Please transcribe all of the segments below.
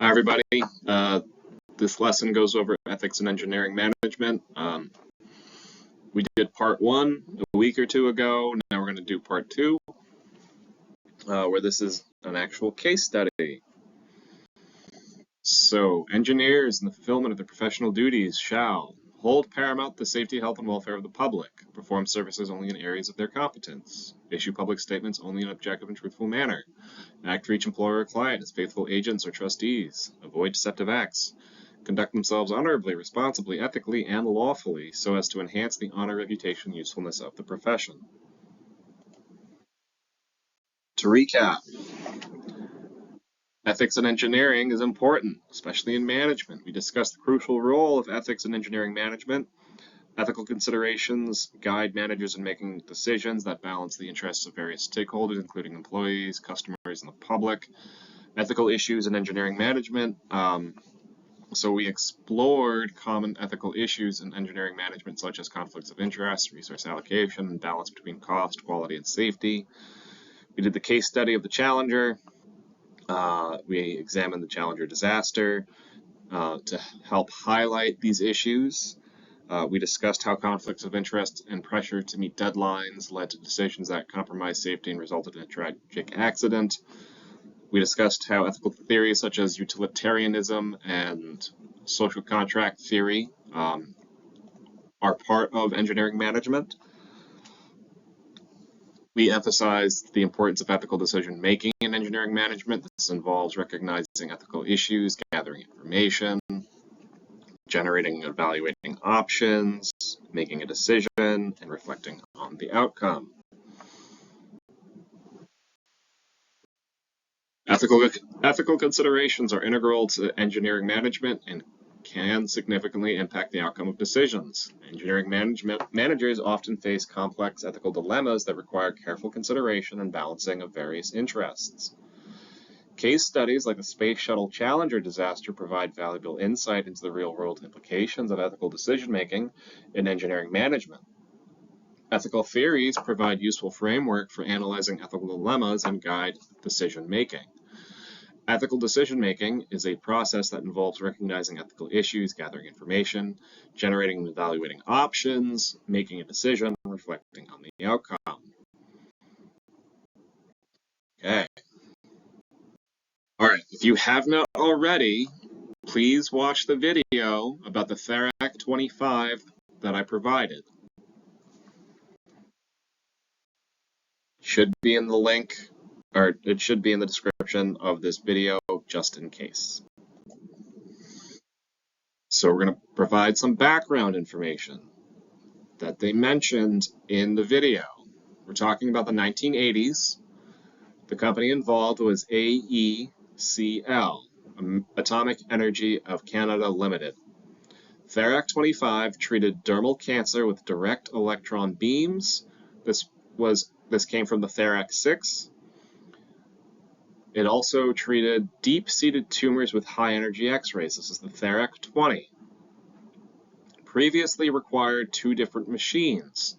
Hi, everybody. This lesson goes over ethics and engineering management. We did part one a week or two ago. Now we're going to do part two, where this is an actual case study. So, engineers in the fulfillment of their professional duties shall hold paramount the safety, health, and welfare of the public, perform services only in areas of their competence, issue public statements only in an objective and truthful manner, act for each employer or client as faithful agents or trustees, avoid deceptive acts, conduct themselves honorably, responsibly, ethically, and lawfully so as to enhance the honor, reputation, and usefulness of the profession. To recap, ethics in engineering is important, especially in management. We discussed the crucial role of ethics in engineering management. Ethical considerations guide managers in making decisions that balance the interests of various stakeholders, including employees, customers, and the public. Ethical issues in engineering management. So we explored common ethical issues in engineering management, such as conflicts of interest, resource allocation, and balance between cost, quality, and safety. We did the case study of the Challenger. We examined the Challenger disaster to help highlight these issues. We discussed how conflicts of interest and pressure to meet deadlines led to decisions that compromised safety and resulted in a tragic accident. We discussed how ethical theories such as utilitarianism and social contract theory are part of engineering management. We emphasized the importance of ethical decision making in engineering management. This involves recognizing ethical issues, gathering information, generating and evaluating options, making a decision, and reflecting on the outcome. Ethical considerations are integral to engineering management and can significantly impact the outcome of decisions. Engineering managers often face complex ethical dilemmas that require careful consideration and balancing of various interests. Case studies like the Space Shuttle Challenger disaster provide valuable insight into the real-world implications of ethical decision-making in engineering management. Ethical theories provide useful framework for analyzing ethical dilemmas and guide decision-making. Ethical decision-making is a process that involves recognizing ethical issues, gathering information, generating and evaluating options, making a decision, and reflecting on the outcome. Okay. All right, if you have not already, please watch the video about the Therac 25 that I provided. Should be in the link, or it should be in the description of this video, just in case. So we're going to provide some background information that they mentioned in the video. We're talking about the 1980s. The company involved was AECL, Atomic Energy of Canada Limited. Therac 25 treated dermal cancer with direct electron beams. This came from the Therac 6. It also treated deep-seated tumors with high-energy X-rays. This is the Therac 20. Previously required two different machines.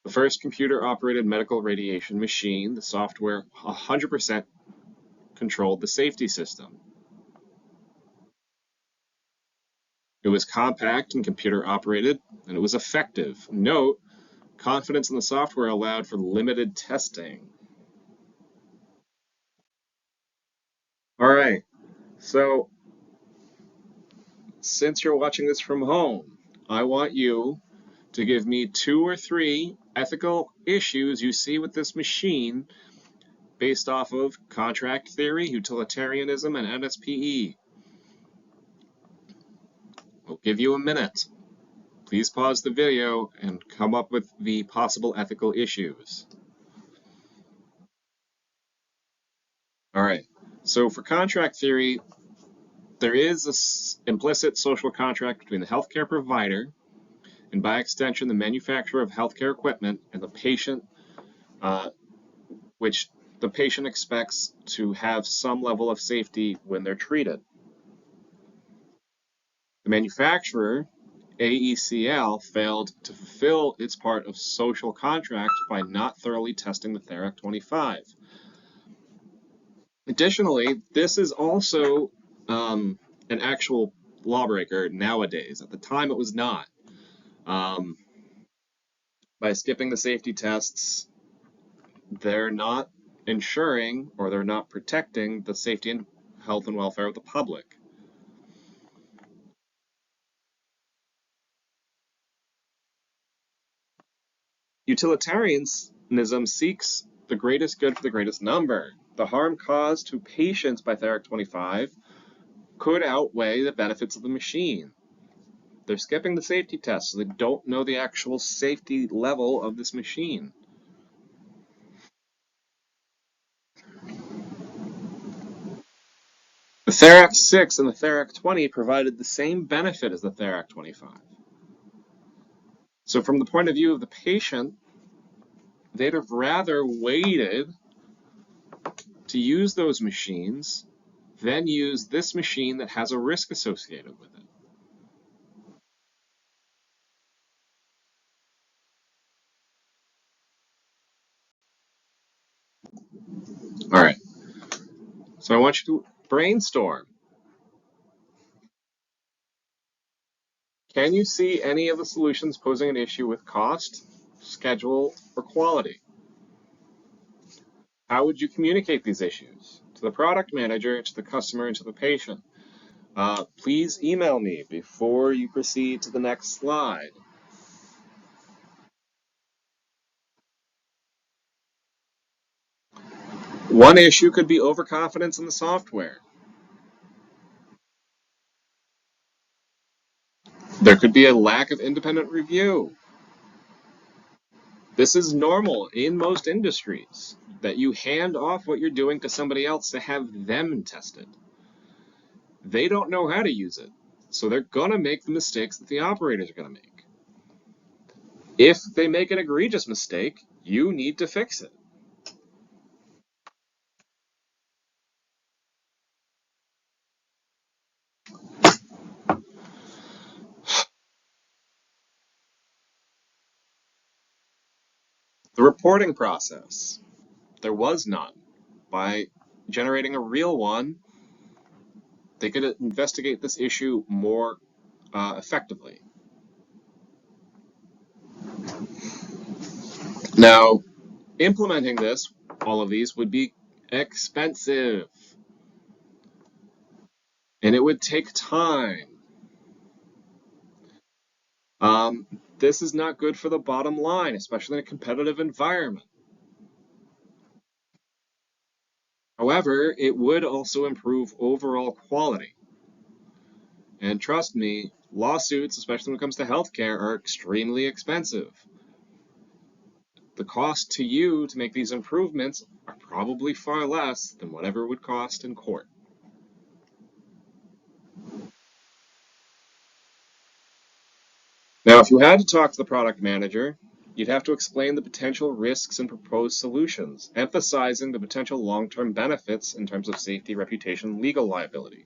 The first computer-operated medical radiation machine, the software 100% controlled the safety system. It was compact and computer-operated, and it was effective. Note, confidence in the software allowed for limited testing. All right, so since you're watching this from home, I want you to give me 2 or 3 ethical issues you see with this machine based off of contract theory, utilitarianism, and NSPE. We'll give you a minute. Please pause the video and come up with the possible ethical issues. All right, so for contract theory, there is an implicit social contract between the healthcare provider and, by extension, the manufacturer of healthcare equipment and the patient, which the patient expects to have some level of safety when they're treated. The manufacturer, AECL, failed to fulfill its part of social contract by not thoroughly testing the Therac 25. Additionally, this is also an actual lawbreaker nowadays. At the time, it was not. Um, by skipping the safety tests, they're not ensuring or they're not protecting the safety and health and welfare of the public. Utilitarianism seeks the greatest good for the greatest number. The harm caused to patients by Therac 25 could outweigh the benefits of the machine. They're skipping the safety tests, so they don't know the actual safety level of this machine. The Therac 6 and the Therac 20 provided the same benefit as the Therac 25. So from the point of view of the patient, they'd have rather waited to use those machines than use this machine that has a risk associated with it. All right, so I want you to brainstorm. Can you see any of the solutions posing an issue with cost, schedule, or quality? How would you communicate these issues to the product manager, to the customer, and to the patient? Please email me before you proceed to the next slide. One issue could be overconfidence in the software. There could be a lack of independent review. This is normal in most industries, that you hand off what you're doing to somebody else to have them test it. They don't know how to use it, so they're going to make the mistakes that the operators are going to make. If they make an egregious mistake, you need to fix it. The reporting process. There was none. By generating a real one, they could investigate this issue more effectively. Now, implementing all of these, would be expensive. And it would take time. This is not good for the bottom line, especially in a competitive environment. However, it would also improve overall quality. And trust me, lawsuits, especially when it comes to healthcare, are extremely expensive. The cost to you to make these improvements are probably far less than whatever it would cost in court. Now, if you had to talk to the product manager, you'd have to explain the potential risks and proposed solutions, emphasizing the potential long-term benefits in terms of safety, reputation, legal liability.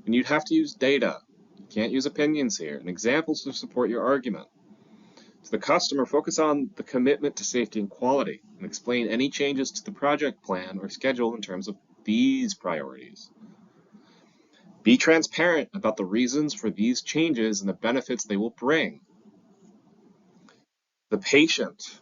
And you'd have to use data. You can't use opinions here, and examples to support your argument. To the customer, focus on the commitment to safety and quality, and explain any changes to the project plan or schedule in terms of these priorities. Be transparent about the reasons for these changes and the benefits they will bring. The patient.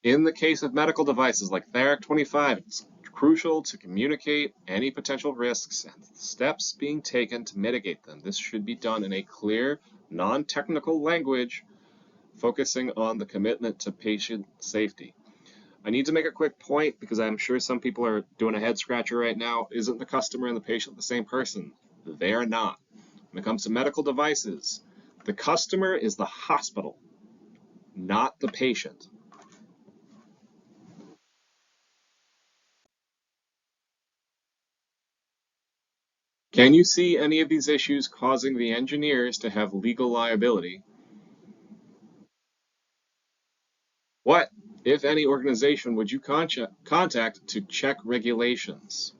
In the case of medical devices like Therac 25, it's crucial to communicate any potential risks and steps being taken to mitigate them. This should be done in a clear, non-technical language, focusing on the commitment to patient safety. I need to make a quick point because I'm sure some people are doing a head scratcher right now. Isn't the customer and the patient the same person? They are not. When it comes to medical devices, the customer is the hospital, not the patient. Can you see any of these issues causing the engineers to have legal liability? What, if any, organization would you contact to check regulations?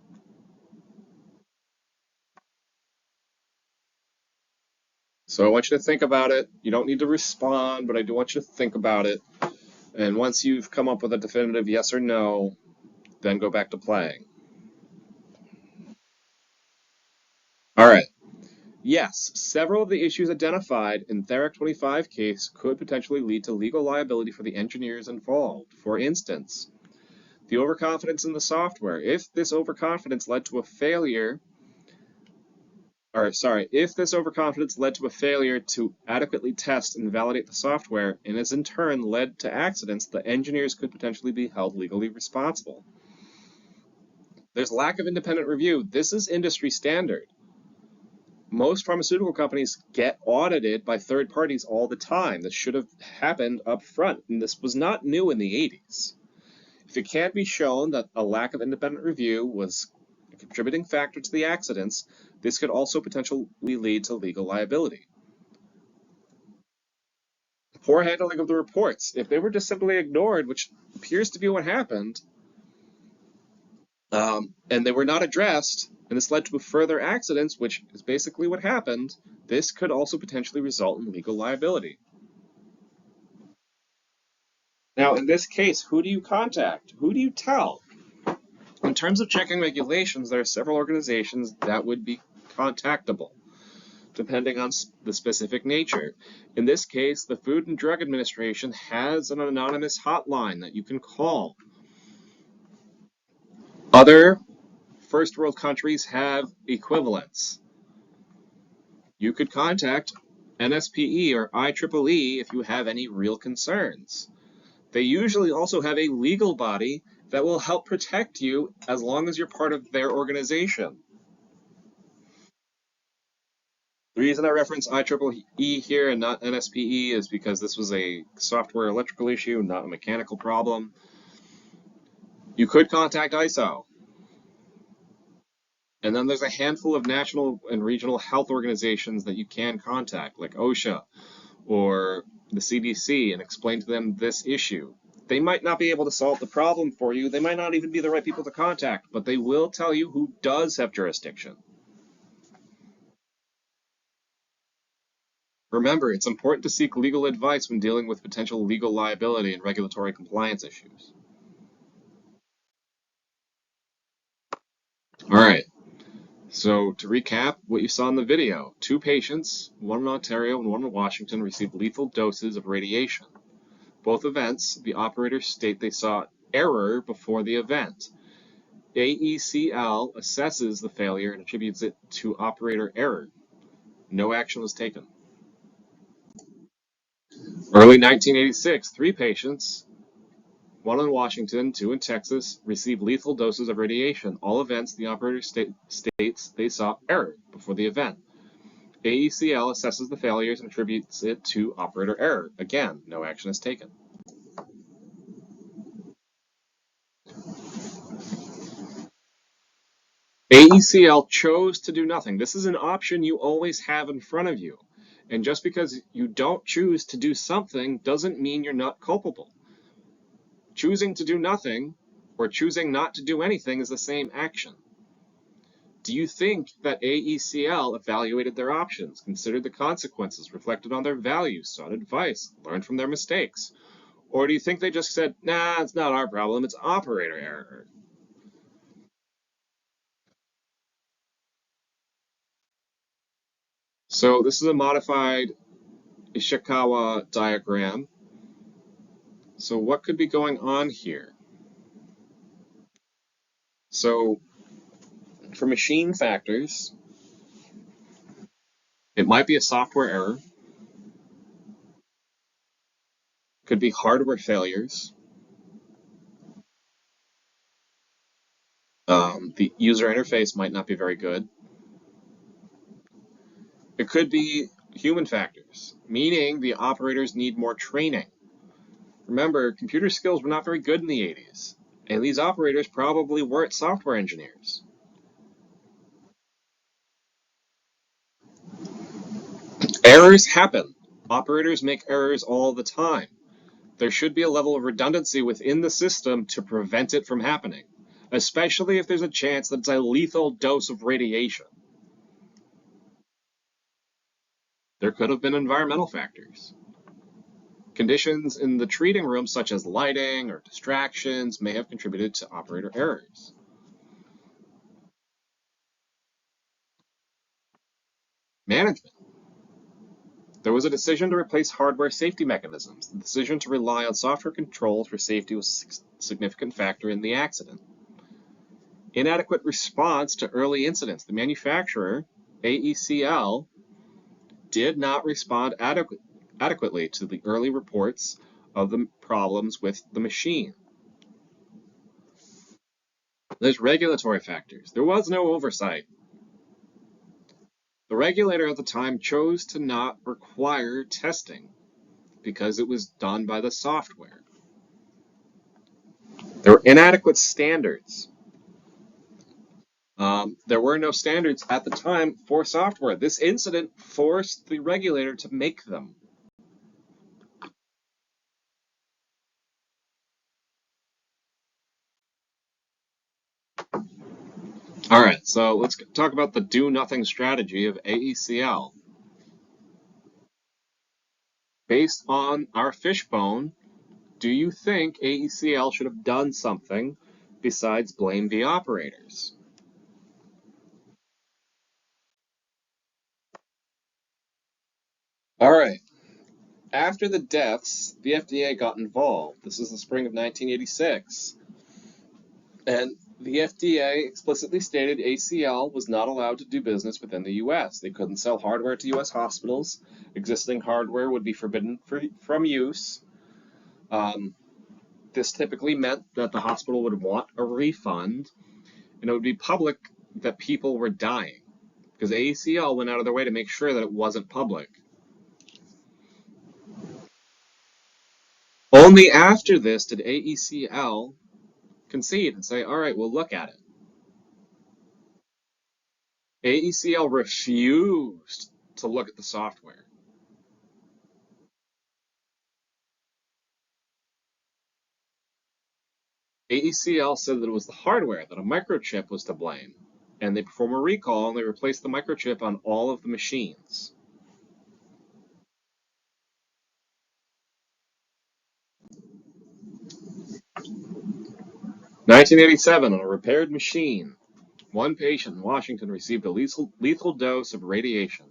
So I want you to think about it. You don't need to respond, but I do want you to think about it. And once you've come up with a definitive yes or no, then go back to playing. All right. Yes, several of the issues identified in Theric 25 case could potentially lead to legal liability for the engineers involved. For instance, the overconfidence in the software. If this overconfidence led to a failure, if this overconfidence led to a failure to adequately test and validate the software, and has in turn led to accidents, the engineers could potentially be held legally responsible. There's lack of independent review. This is industry standard. Most pharmaceutical companies get audited by third parties all the time. This should have happened up front, and this was not new in the 80s. If it can't be shown that a lack of independent review was a contributing factor to the accidents, this could also potentially lead to legal liability. Poor handling of the reports. If they were just simply ignored, which appears to be what happened, and they were not addressed, and this led to further accidents, which is basically what happened, this could also potentially result in legal liability. Now, in this case, who do you contact? Who do you tell? In terms of checking regulations, there are several organizations that would be contactable, depending on the specific nature. In this case, the Food and Drug Administration has an anonymous hotline that you can call. Other first world countries have equivalents. You could contact NSPE or IEEE if you have any real concerns. They usually also have a legal body that will help protect you as long as you're part of their organization. The reason I reference IEEE here and not NSPE is because this was a software electrical issue, not a mechanical problem. You could contact ISO. And then there's a handful of national and regional health organizations that you can contact, like OSHA or the CDC, and explain to them this issue. They might not be able to solve the problem for you. They might not even be the right people to contact, but they will tell you who does have jurisdiction. Remember, it's important to seek legal advice when dealing with potential legal liability and regulatory compliance issues. All right. So to recap what you saw in the video, 2 patients, one in Ontario and one in Washington, received lethal doses of radiation. Both events, the operators state they saw error before the event. AECL assesses the failure and attributes it to operator error. No action was taken. Early 1986, 3 patients, 1 in Washington, 2 in Texas, received lethal doses of radiation. All events, the operator states they saw error before the event. AECL assesses the failures and attributes it to operator error. Again, no action is taken. AECL chose to do nothing. This is an option you always have in front of you. And just because you don't choose to do something doesn't mean you're not culpable. Choosing to do nothing or choosing not to do anything is the same action. Do you think that AECL evaluated their options, considered the consequences, reflected on their values, sought advice, learned from their mistakes? Or do you think they just said, nah, it's not our problem, it's operator error? So this is a modified Ishikawa diagram. So what could be going on here? So for machine factors, it might be a software error, could be hardware failures, the user interface might not be very good. It could be human factors, meaning the operators need more training. Remember, computer skills were not very good in the 80s, and these operators probably weren't software engineers. Errors happen. Operators make errors all the time. There should be a level of redundancy within the system to prevent it from happening, especially if there's a chance that it's a lethal dose of radiation. There could have been environmental factors. Conditions in the treating room, such as lighting or distractions, may have contributed to operator errors. Management. There was a decision to replace hardware safety mechanisms. The decision to rely on software controls for safety was a significant factor in the accident. Inadequate response to early incidents. The manufacturer, AECL, did not respond adequately to the early reports of the problems with the machine. There's regulatory factors. There was no oversight. The regulator at the time chose to not require testing because it was done by the software. There were inadequate standards. There were no standards at the time for software. This incident forced the regulator to make them. All right, so let's talk about the do-nothing strategy of AECL. Based on our fishbone, do you think AECL should have done something besides blame the operators? All right. After the deaths, the FDA got involved. This is the spring of 1986. And the FDA explicitly stated ACL was not allowed to do business within the U.S. They couldn't sell hardware to U.S. hospitals. Existing hardware would be forbidden from use. This typically meant that the hospital would want a refund, and it would be public that people were dying, because AECL went out of their way to make sure that it wasn't public. Only after this did AECL concede and say, all right, we'll look at it. AECL refused to look at the software. AECL said that it was the hardware, that a microchip was to blame, and they performed a recall and they replaced the microchip on all of the machines. In 1987, on a repaired machine, one patient in Washington received a lethal dose of radiation.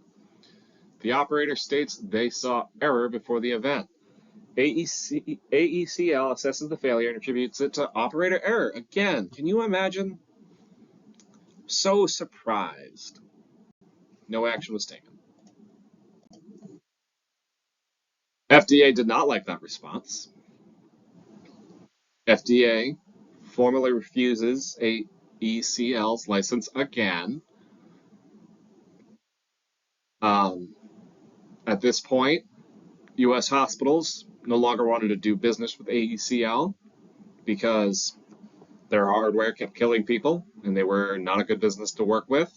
The operator states they saw error before the event. AECL assesses the failure and attributes it to operator error. Again, can you imagine? So surprised. No action was taken. FDA did not like that response. FDA formally refuses AECL's license again. At this point, U.S. hospitals no longer wanted to do business with AECL because their hardware kept killing people and they were not a good business to work with.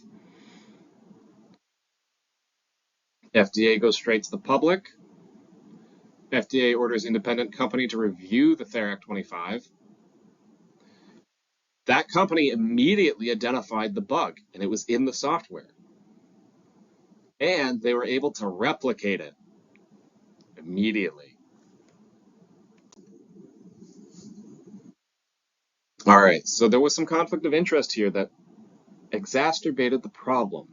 FDA goes straight to the public. FDA orders independent company to review the Therac 25. That company immediately identified the bug, and it was in the software. And they were able to replicate it immediately. All right, so there was some conflict of interest here that exacerbated the problem.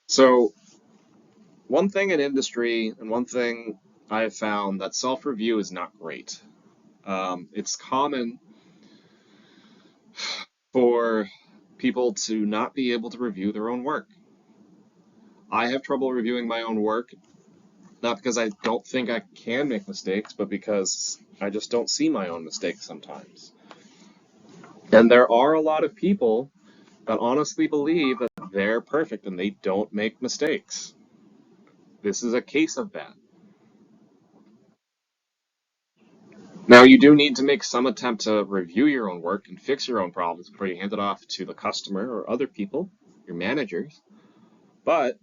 So one thing in industry and one thing I have found that self-review is not great. It's common for people to not be able to review their own work. I have trouble reviewing my own work, not because I don't think I can make mistakes, but because I just don't see my own mistakes sometimes. And there are a lot of people that honestly believe that they're perfect and they don't make mistakes. This is a case of that. Now, you do need to make some attempt to review your own work and fix your own problems before you hand it off to the customer or other people, your managers. But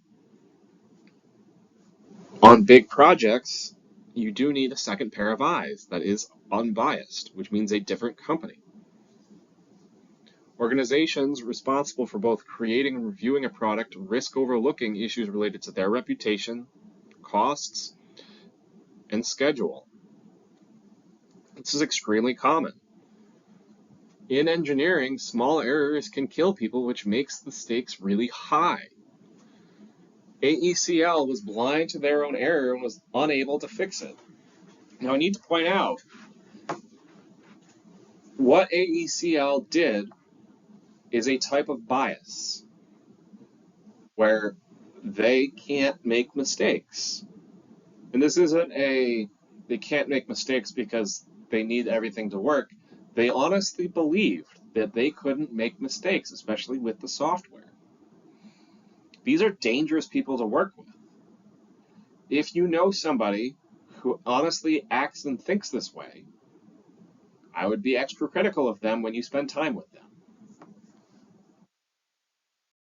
on big projects, you do need a second pair of eyes that is unbiased, which means a different company. Organizations responsible for both creating and reviewing a product risk overlooking issues related to their reputation, costs, and schedule. This is extremely common. In engineering, small errors can kill people, which makes the stakes really high. AECL was blind to their own error and was unable to fix it. Now, I need to point out what AECL did is a type of bias where they can't make mistakes. And this isn't they can't make mistakes because they need everything to work. They honestly believed that they couldn't make mistakes, especially with the software. These are dangerous people to work with. If you know somebody who honestly acts and thinks this way, I would be extra critical of them when you spend time with them.